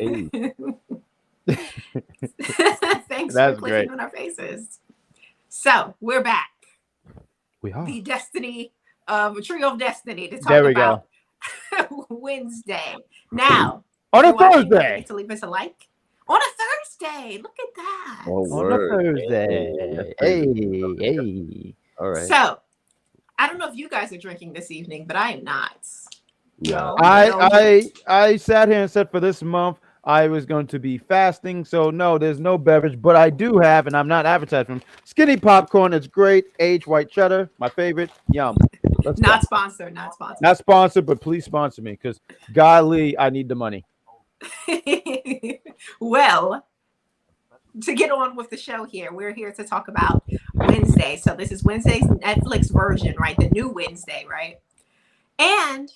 Hey. Thanks for That's clicking great. on our faces. So we're back. We are. The destiny of a trio of destiny to talk There we go. about Wednesday. Now, On if a you're watching, don't Thursday. forget to leave us a like. On a Thursday. Look at that. Oh, On a word. Thursday. That's Hey, crazy. hey. All right. So, I don't know if you guys are drinking this evening, but I am not. No. I sat here and said for this month I was going to be fasting, so no, there's no beverage, but I do have, and I'm not advertising, Skinny Popcorn. It's great, aged white cheddar, my favorite. Yum. Let's go. Not sponsored, not sponsored. Not sponsored, but please sponsor me because golly, I need the money. Well, to get on with the show here, we're here to talk about Wednesday. So this is Wednesday's Netflix version, right? The new Wednesday, right? And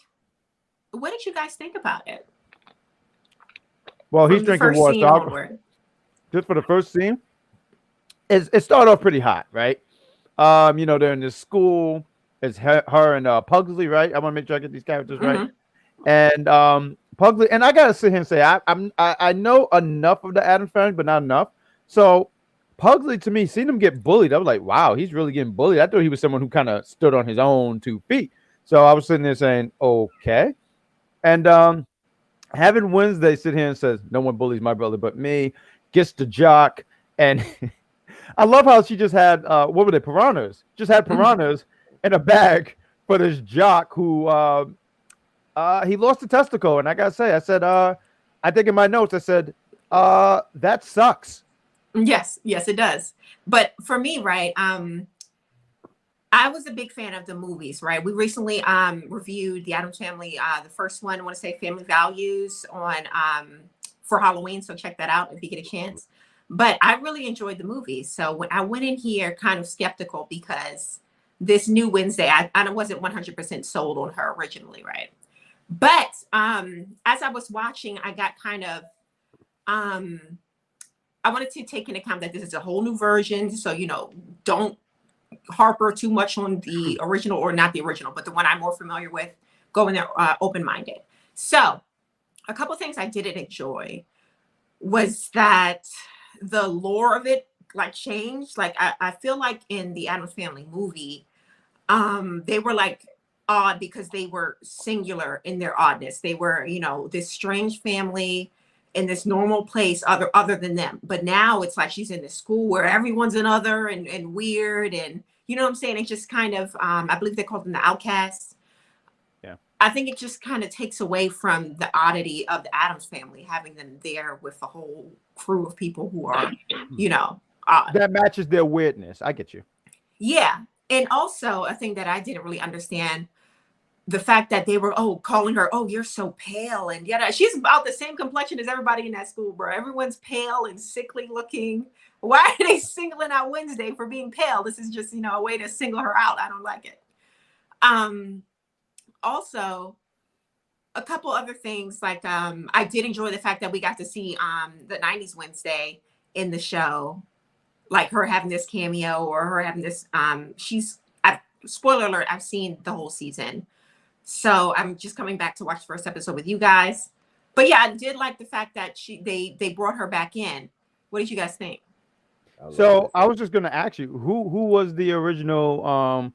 what did you guys think about it? Well, he's From the drinking first water. scene So onward. just for the first scene, it started off pretty hot, right? They're in this school. It's her and Pugsley, right? I want to make sure I get these characters right. Mhm. And Pugsley, and I gotta sit here and say I know enough of the Addams family, but not enough. So Pugsley, to me, seeing him get bullied, I was like, wow, he's really getting bullied. I thought he was someone who kind of stood on his own 2 feet. So I was sitting there saying, okay. And having Wednesday sit here and says, no one bullies my brother but me, gets the jock. And I love how she just had, what were they, piranhas? Just had piranhas in a bag for this jock who, he lost a testicle. And I got to say, I said, I think in my notes, I said, that sucks. Yes, it does. But for me, right, I was a big fan of the movies, right? We recently reviewed the Addams Family, the first one, I want to say Family Values on for Halloween. So check that out if you get a chance. But I really enjoyed the movies. So when I went in here kind of skeptical because this new Wednesday, I wasn't 100% sold on her originally, right? But as I was watching, I got kind of I wanted to take into account that this is a whole new version. So, don't harper too much on the original, or not the original, but the one I'm more familiar with. Go in there open-minded. So a couple of things I didn't enjoy was that the lore of it like changed. Like I feel like in the Addams Family movie, they were like odd because they were singular in their oddness. They were, this strange family in this normal place other than them. But now it's like she's in this school where everyone's another and weird, and you know what I'm saying? It just kind of I believe they call them the outcasts. Yeah. I think it just kind of takes away from the oddity of the Addams Family, having them there with a whole crew of people who are, odd. That matches their weirdness. I get you. Yeah. And also a thing that I didn't really understand, the fact that they were calling her, you're so pale, and yet she's about the same complexion as everybody in that school, bro. Everyone's pale and sickly looking. Why are they singling out Wednesday for being pale? This is just a way to single her out. I don't like it. Also, a couple other things, like I did enjoy the fact that we got to see the 90s Wednesday in the show, like her having this cameo, or her having this spoiler alert, I've seen the whole season. So I'm just coming back to watch the first episode with you guys. But yeah, I did like the fact that they brought her back in. What did you guys think? So I was just gonna ask you, who was the original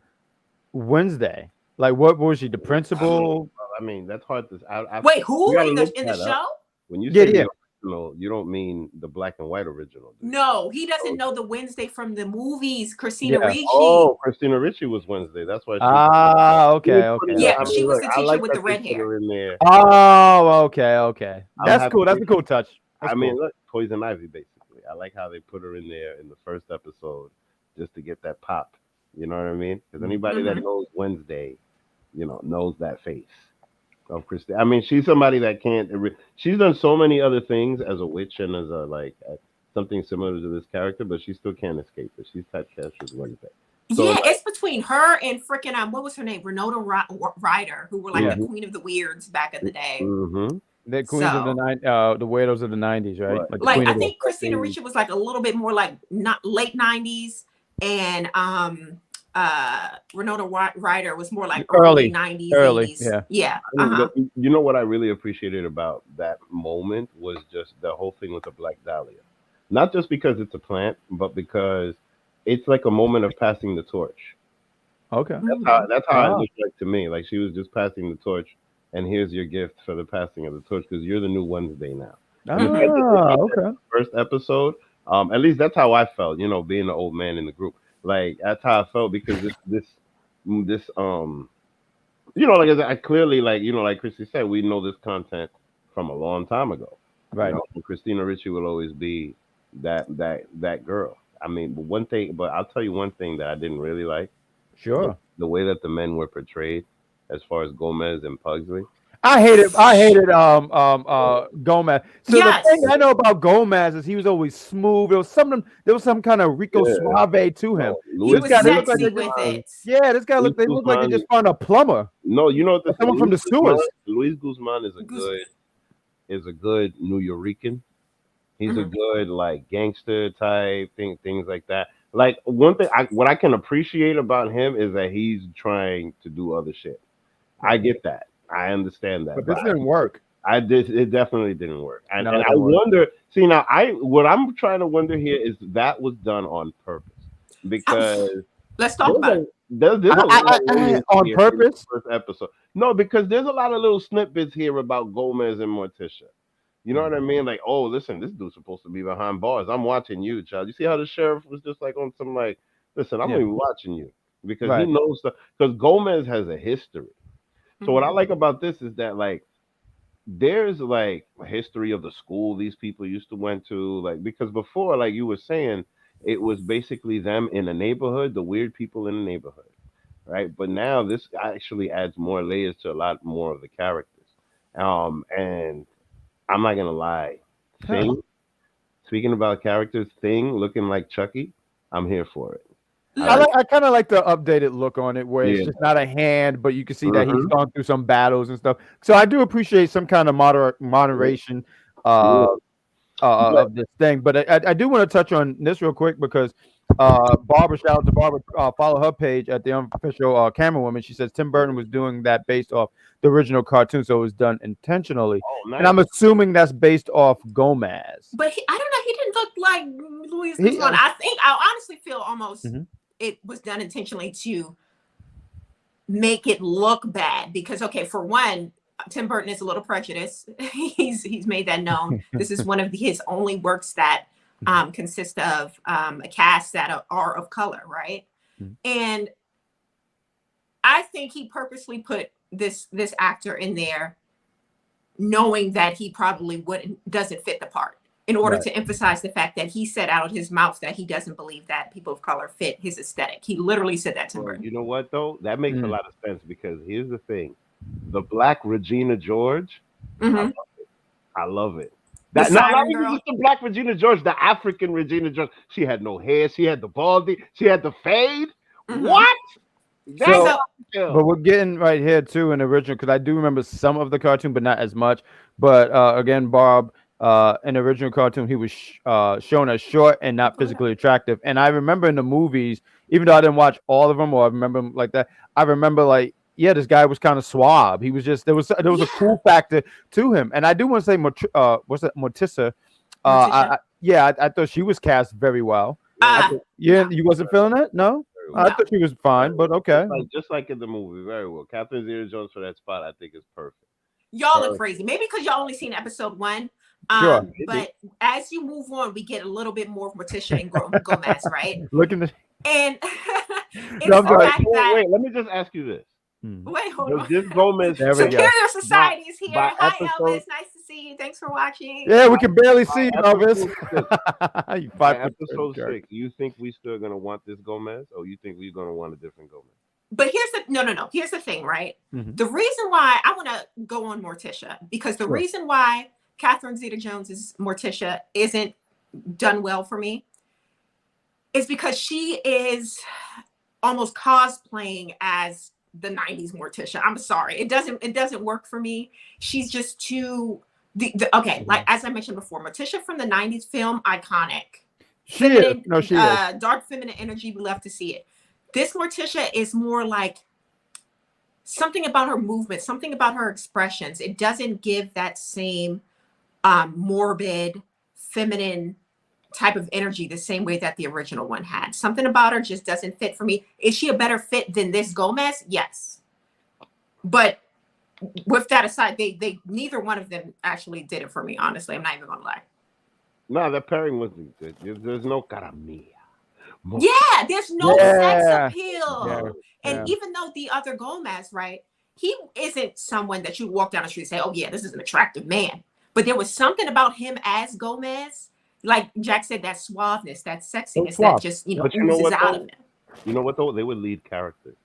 Wednesday? Like, what was she? The principal? I mean, that's hard to. Wait, who in the show? When you say Yeah. the original, you don't mean the black and white original. No, he doesn't know the Wednesday from the movies. Christina Ricci. Oh, Christina Ricci was Wednesday. That's why. Okay. Yeah, she was the teacher with the red hair. In there. Oh, okay. That's cool. That's a cool touch. That's mean, look, Poison Ivy, basically. I like how they put her in there in the first episode just to get that pop. You know what I mean? Because anybody that knows Wednesday, knows that face of Christine. I mean, she's somebody that can't. She's done so many other things as a witch and as something similar to this character, but she still can't escape it. She's typecast as Wednesday. So, yeah, it's between her and freaking what was her name, Renata Ryder, who were like the queen of the weirds back in the day. Mm-hmm. The queens of the the weirdos of the 90s, right? Like I think Christina Ricci was like a little bit more like not late 90s, and Winona Ryder was more like Early. early 90s, Early, 80s. yeah. I mean, you know what I really appreciated about that moment was just the whole thing with the Black Dahlia. Not just because it's a plant, but because it's like a moment of passing the torch. Okay. That's how it Wow. looked like to me. Like she was just passing the torch, and here's your gift for the passing of the torch because you're the new Wednesday now. And the fact that they Ah, did that okay. first episode, at least that's how I felt. You know, being the old man in the group, like that's how I felt because this you know, like I clearly like you know, like Christy said, we know this content from a long time ago. You Right. know, and Christina Ricci will always be that girl. I mean, but I'll tell you one thing that I didn't really like Sure. the way that the men were portrayed, as far as Gomez and Pugsley. I hated Gomez. So the Yes. thing I know about Gomez is he was always smooth. There was some kind of Rico Yeah. Suave to him. No, He Luis was guy, they look like sexy they with just, it. yeah, this guy Luis they look like they Guzman. just found a plumber. No, you know what this Someone from the sewers. Luis Guzman is a good New Yorican. He's a good like gangster type things like that. Like one thing, what I can appreciate about him is that he's trying to do other shit. I get that. I understand that. But this didn't work. It definitely didn't work. And, No, and it I didn't work. wonder. See now, what I'm trying to wonder here is that was done on purpose because Let's talk about it. there's a lot of ways On here in the purpose? first episode. No, because there's a lot of little snippets here about Gomez and Morticia. You know what I mean? Like, oh, listen, this dude's supposed to be behind bars. I'm watching you, child. You see how the sheriff was just like on some like, listen, I'm Yeah. even watching you because Right. he knows stuff. Because Gomez has a history. So what I like about this is that like there's like a history of the school these people used to went to, like because before, like you were saying, it was basically them in a neighborhood, the weird people in the neighborhood, right? But now this actually adds more layers to a lot more of the characters. And I'm not gonna lie, Thing. Speaking about characters, Thing looking like Chucky, I'm here for it. I kind of like the updated look on it, where it's Yeah. just not a hand, but you can see that he's Mhm. gone through some battles and stuff. So I do appreciate some kind of moderation of this thing. But I do want to touch on this real quick because Barbara, shout out to Barbara, follow her page at the Unofficial Camera Woman. She says Tim Burton was doing that based off the original cartoon, so it was done intentionally. Oh, nice. And I'm assuming that's based off Gomez. But I don't know. He didn't look like Luis He- Guzman. I honestly feel almost Mhm. it was done intentionally to make it look bad because, okay, for one, Tim Burton is a little prejudiced. He's made that known. This is one of his only works that consist of a cast that are of color, right? Mhm. And I think he purposely put this actor in there knowing that he probably doesn't fit the part in order Right. to emphasize the fact that he said out of his mouth that he doesn't believe that people of color fit his aesthetic. He literally said that to Well, Burton. you know what though? That makes a Mm. lot of sense because here's the thing: the black Regina George, Mhm. I love it. The That not Siren even Girl. just the black Regina George, the African Regina George. She had no hair. She had the baldy. She had the fade. Mhm. What? That's So- how I feel. But we're getting right here too in the original because I do remember some of the cartoon, but not as much. But again, Barb, in the original cartoon, he was shown as short and not physically attractive. And I remember in the movies, even though I didn't watch all of them or I remember them like that, I remember like, yeah, this guy was kind of suave. He was just there was a cool factor to him. And I do want to say, what's that, Morticia? I thought she was cast very well. You wasn't feeling it? No, I thought she was fine, but okay. Just like in the movie, very well. Catherine Zeta-Jones for that spot, I think is perfect. Y'all are crazy. Maybe because y'all only seen episode 1. Sure. But as you move on, we get a little bit more of Morticia and Gomez, right? Look at the And it's No, the I'm fact that Wait, let me just ask you this: wait, hold Does on. this Gomez There we go. Superior Society is here. by Hi, episode- Elvis. Nice to see you. Thanks for watching. yeah, we can barely see you, Elvis. by You 5 foot episode jerk. 6, you think we still gonna want this Gomez, or you think we're gonna want a different Gomez? But here's the no. Here's the thing, right? Mhm. The reason why I want to go on Morticia because the Sure. reason why Catherine Zeta-Jones's Morticia isn't done well for me is because she is almost cosplaying as the 90s Morticia. I'm sorry. It doesn't work for me. She's just too okay, like as I mentioned before, Morticia from the 90s film, iconic. She is. No, she is. Dark feminine energy, we love to see it. this Morticia is more like something about her movement, something about her expressions. It doesn't give that same morbid, feminine type of energy the same way that the original one had. Something about her just doesn't fit for me. Is she a better fit than this Gomez? Yes. But with that aside, they neither one of them actually did it for me, honestly. I'm not even gonna lie. No, that pairing wasn't good. There's no cara mia. Yeah, there's no sex Yeah. appeal. Yeah. And even though the other Gomez, right, he isn't someone that you walk down the street and say, oh yeah, this is an attractive man. But there was something about him as Gomez, like Jack said, that suaveness, that sexiness that just, But you know oozes what, out though? of him. You know what though? They would lead characters.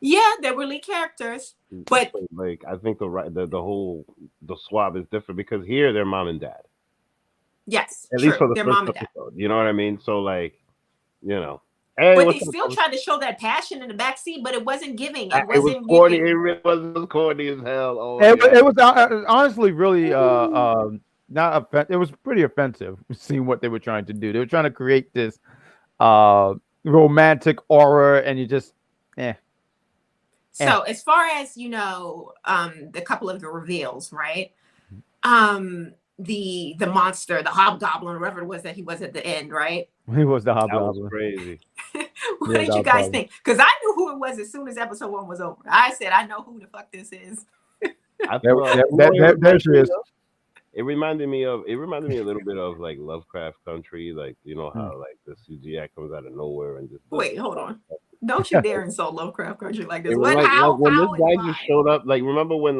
Yeah, they were lead characters, but So, like I think the whole the swab is different because here they're mom and dad. yes, At true. least for the Their first mom and dad. episode. You know what I mean? So like, hey, But they what's up, still fellas? tried to show that passion in the backseat, but it wasn't giving. It It was wasn't corny. It giving. really was corny as hell. Oh, It was honestly really not it was pretty offensive seeing what they were trying to do. They were trying to create this romantic aura, and you just So as far as the couple of the reveals, right? The monster, the hobgoblin, whatever it was that he was at the end, right? he was the that was hobgoblin. crazy. What Yeah, did you the guys hobgoblin. think? Because I knew who it was as soon as episode 1 was over. I said, I know who the fuck this is. I There thought, there she is. It reminded me a little bit of like Lovecraft Country, like how like the CGI comes out of nowhere and just Wait, hold on. Don't you dare insult Lovecraft Country like this. It was What? like How? when How this guy and just why? showed up. Like remember when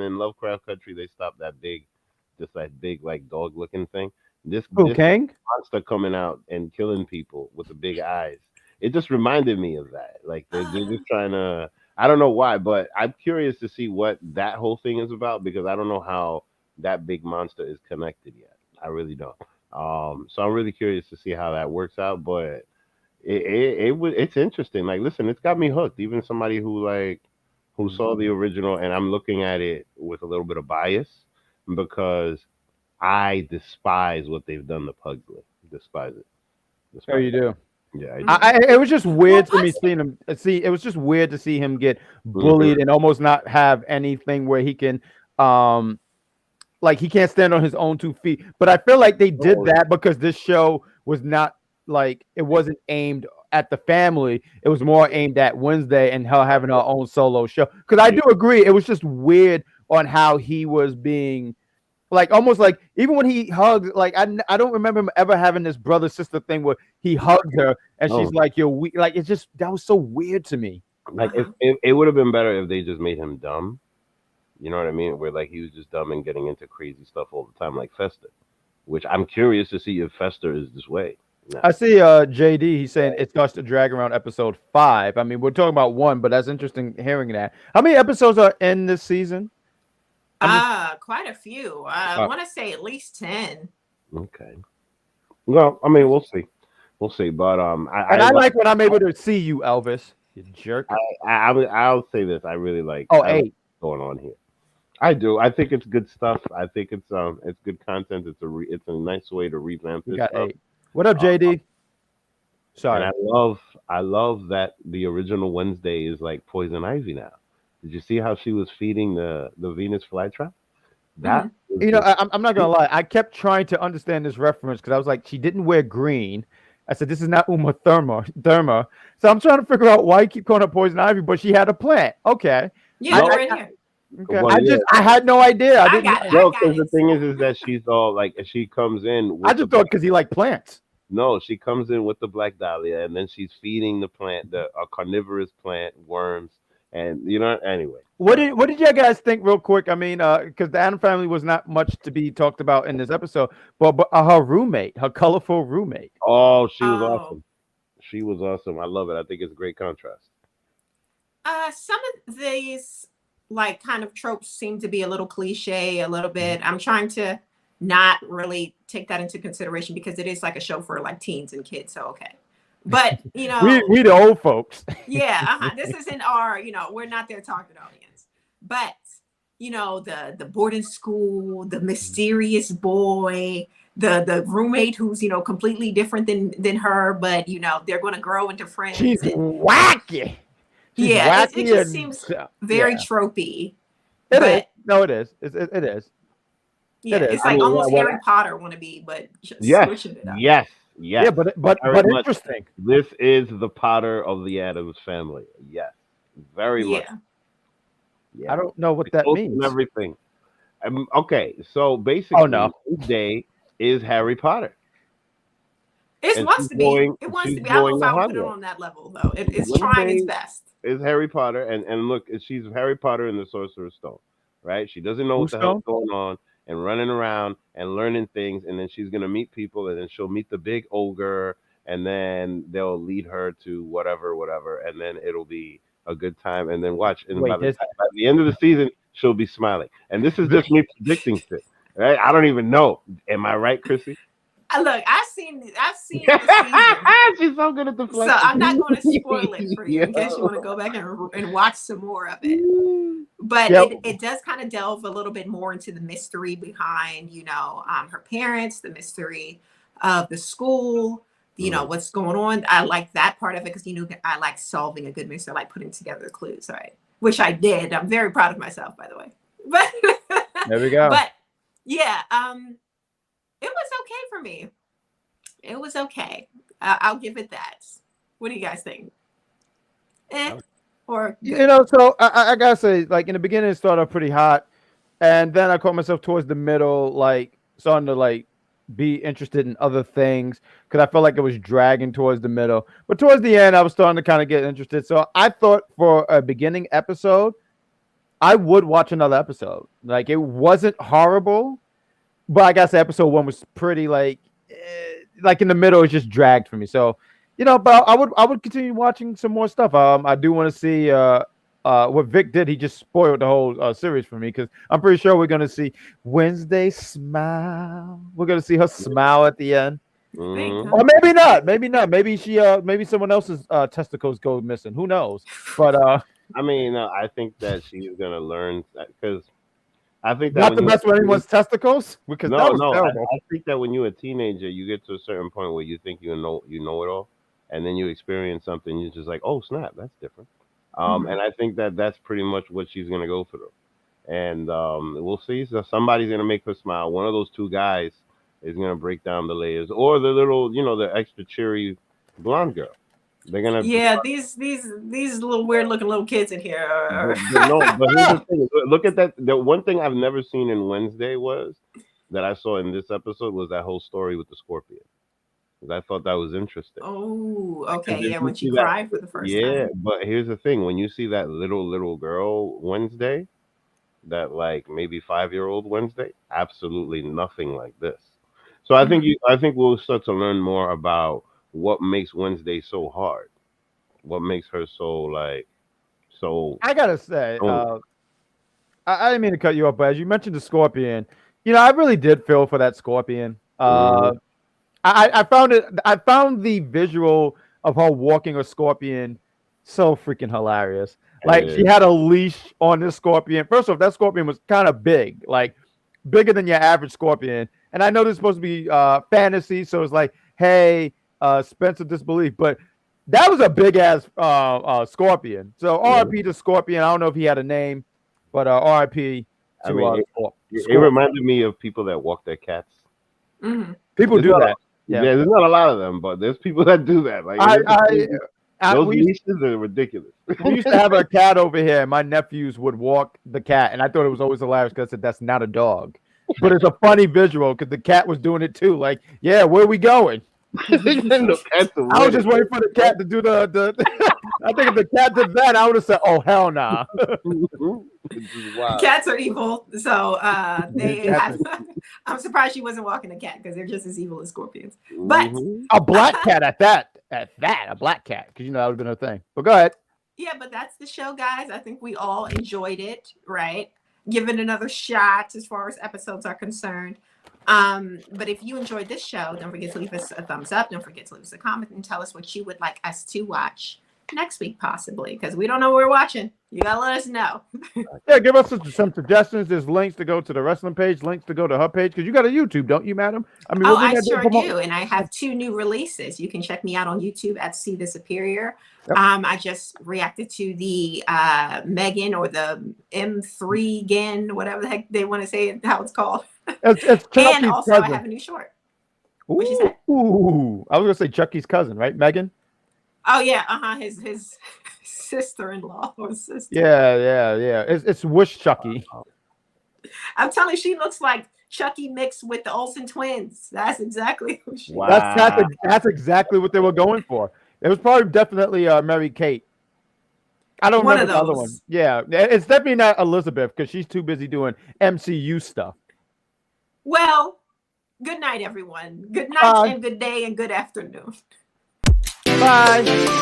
in Lovecraft Country they stopped that big like dog looking thing. This King? monster coming out and killing people with the big eyes. It just reminded me of that. Like they're just trying to. I don't know why, but I'm curious to see what that whole thing is about because I don't know how that big monster is connected yet. I really don't. So I'm really curious to see how that works out. But it's interesting. Like, listen, it's got me hooked. Even somebody who saw the original, and I'm looking at it with a little bit of bias because I despise what they've done to Pugsley. Despise it. Oh, you do. Yeah, It was just weird to me Pugsley- seeing him. It was just weird to see him get bullied and almost not have anything where he can, like he can't stand on his own 2 feet. But I feel like they did that because this show was not like it wasn't aimed at the family. It was more aimed at Wednesday and her having her own solo show. Because I do agree, it was just weird on how he was being. Like almost like even when he hugged, like I don't remember him ever having this brother sister thing where he hugged her and she's like, "You're weak." Like it's just that was so weird to me. like it would have been better if they just made him dumb. You know what I mean? Where like he was just dumb and getting into crazy stuff all the time, like Fester. Which I'm curious to see if Fester is this way. No. I see JD, he's saying it starts to drag around episode 5. I mean, we're talking about 1, but that's interesting hearing that. How many episodes are in this season? Quite a few. I want to say at least 10. Okay. Well, I mean, we'll see. We'll see. But I like when I'm able to see you, Elvis. You jerk. I'll say this. I really like Oh, I like 8. what's going on here. I do. I think it's good stuff. I think it's good content. It's a nice way to revamp You this got stuff. 8. What up, JD? Sorry. And I love that the original Wednesday is like Poison Ivy now. Did you see how she was feeding the Venus flytrap? That was You know, just- I'm not gonna lie. I kept trying to understand this reference because I was like, she didn't wear green. I said, this is not Uma Thurma. So I'm trying to figure out why you keep calling her Poison Ivy, but she had a plant. Okay. Yeah, No. right here. Okay. Well, I had no idea. I I didn't. got it. no, because the thing is that she's all like she comes in. With I just the thought because he liked plants. No, she comes in with the black dahlia, and then she's feeding the plant, a carnivorous plant, worms, and anyway. What did you guys think, real quick? I mean, because the Adam family was not much to be talked about in this episode, but her roommate, her colorful roommate. Oh, she was Oh. awesome. She was awesome. I love it. I think it's a great contrast. Some of these like kind of tropes seem to be a little cliche, a little bit. I'm trying to not really take that into consideration because it is like a show for like teens and kids. So okay. But we the old folks. yeah, this isn't our, we're not their target audience. But the boarding school, the mysterious boy, the roommate who's completely different than her, but they're going to grow into friends. She's and, wacky. She's yeah, it wacky just and seems very yeah. tropey. It is. But No, it is. It is. yeah, It is. it's I like mean, almost what- Harry Potter wannabe, but just Yes, switching it up. yes, Yeah, yes. but Very much. interesting. This is the Potter of the Addams family. Yes, very much. Yeah. I don't know what The that clothes and means. everything. Okay, so basically, Oh, no. Wednesday is Harry Potter. It And wants she's to be. going- It wants she's to be. I don't know going if I to would put it Hogwarts. on that level though. It's Wednesday trying its best. Is Harry Potter, and look, she's Harry Potter and the Sorcerer's Stone, right? She doesn't know Who's what the hell's going on and running around and learning things, and then she's gonna meet people, and then she'll meet the big ogre, and then they'll lead her to whatever, and then it'll be a good time, and then watch, and Wait, by there's- by the end of the season, she'll be smiling, and this is just me predicting shit, right? I don't even know. Am I right, Chrissy? Look, I've seen the season. She's so good at the So I'm not going to spoil it for you in case you want to go back and watch some more of it. But Yep. it does kind of delve a little bit more into the mystery behind, her parents, the mystery of the school, what's going on. I like that part of it because I like solving a good mystery, I like putting together the clues, right? Which I did. I'm very proud of myself, by the way. But There we go. But yeah, it was okay for me. It was okay. I'll give it that. What do you guys think? Or good? So I gotta say, like in the beginning, it started off pretty hot, and then I caught myself towards the middle, like starting to like be interested in other things because I felt like it was dragging towards the middle. But towards the end, I was starting to kind of get interested. So I thought for a beginning episode, I would watch another episode. Like it wasn't horrible, but I guess episode 1 was pretty like in the middle, it just dragged for me. So, but I would continue watching some more stuff. I do want to see what Vic did. He just spoiled the whole series for me because I'm pretty sure we're gonna see Wednesday smile. We're gonna see her smile at the end, Mhm. or maybe not. Maybe not. Maybe maybe someone else's testicles go missing. Who knows? But I mean, I think that she's gonna learn because I think that not when to you- mess with anyone's testicles because that No, was no. terrible. I think that when you're a teenager, you get to a certain point where you think you know it all, and then you experience something, you're just like, oh snap, that's different. And I think that that's pretty much what she's gonna go through, and we'll see. So somebody's gonna make her smile. One of those two guys is gonna break down the layers, or the little, the extra cheery blonde girl. They're gonna Yeah, these little weird looking little kids in here are No, but here's the thing. Look at that. The one thing I've never seen in Wednesday was that I saw in this episode was that whole story with the scorpion. 'Cause I thought that was interesting. Oh, okay. Because if Yeah, you when she see that- cried for the first Yeah, time. but here's the thing: when you see that little girl Wednesday, that like maybe 5-year-old Wednesday, absolutely nothing like this. So I think we'll start to learn more about what makes Wednesday so hard, what makes her so. I gotta say, Oh. I didn't mean to cut you off, but as you mentioned the scorpion, I really did feel for that scorpion. I found it. I found the visual of her walking a scorpion so freaking hilarious. Like she had a leash on this scorpion. First off, that scorpion was kind of big, like bigger than your average scorpion. And I know this is supposed to be fantasy, so it's like, hey, Spencer disbelief, but that was a big ass scorpion. So RIP to Scorpion. I don't know if he had a name, but RIP I to mean, it Scorpion. reminded me of people that walk their cats. Mhm. People There's do not that. Yeah. Yeah. there's not a lot of them, but there's people that do that. Like those we used leashes are ridiculous. we used to have a cat over here, and my nephews would walk the cat, and I thought it was always hilarious because I said that's not a dog, but it's a funny visual because the cat was doing it too. Like, yeah, where are we going? The cats are I was weird. just waiting for the cat to do the I think if the cat did that, I would have said, "Oh hell nah." Which is wild. Cats are evil, so they Cats have. I'm surprised she wasn't walking a cat because they're just as evil as scorpions. But Mhm. A black cat at that, a black cat, because that would have been her thing. But go ahead. yeah, but that's the show, guys. I think we all enjoyed it, right? Give it another shot as far as episodes are concerned. But if you enjoyed this show, don't forget to leave us a thumbs up. Don't forget to leave us a comment and tell us what you would like us to watch next week, possibly, because we don't know what we're watching. You gotta let us know. Yeah, give us some suggestions. There's links to go to the wrestling page, links to go to her page, because you got a YouTube, don't you, madam? I mean, Oh, we're I gonna sure promote- do. And I have 2 new releases. You can check me out on YouTube at See the Superior. Yep. I just reacted to the Megan or the M3 Gen, whatever the heck they want to say it, how it's called. It's And Chucky's also, I cousin. have a new short. What'd you say? Ooh, I was gonna say Chucky's cousin, right, Megan? Oh yeah, his sister-in-law or sister. Yeah. It's Wish Chucky. I'm telling you, she looks like Chucky mixed with the Olsen twins. That's exactly who she is. Wow. That's exactly what they were going for. It was probably definitely Mary Kate. I don't One remember of the other one. those. Yeah, it's definitely not Elizabeth because she's too busy doing MCU stuff. Well, good night, everyone. Good night Bye. and good day and good afternoon. Bye.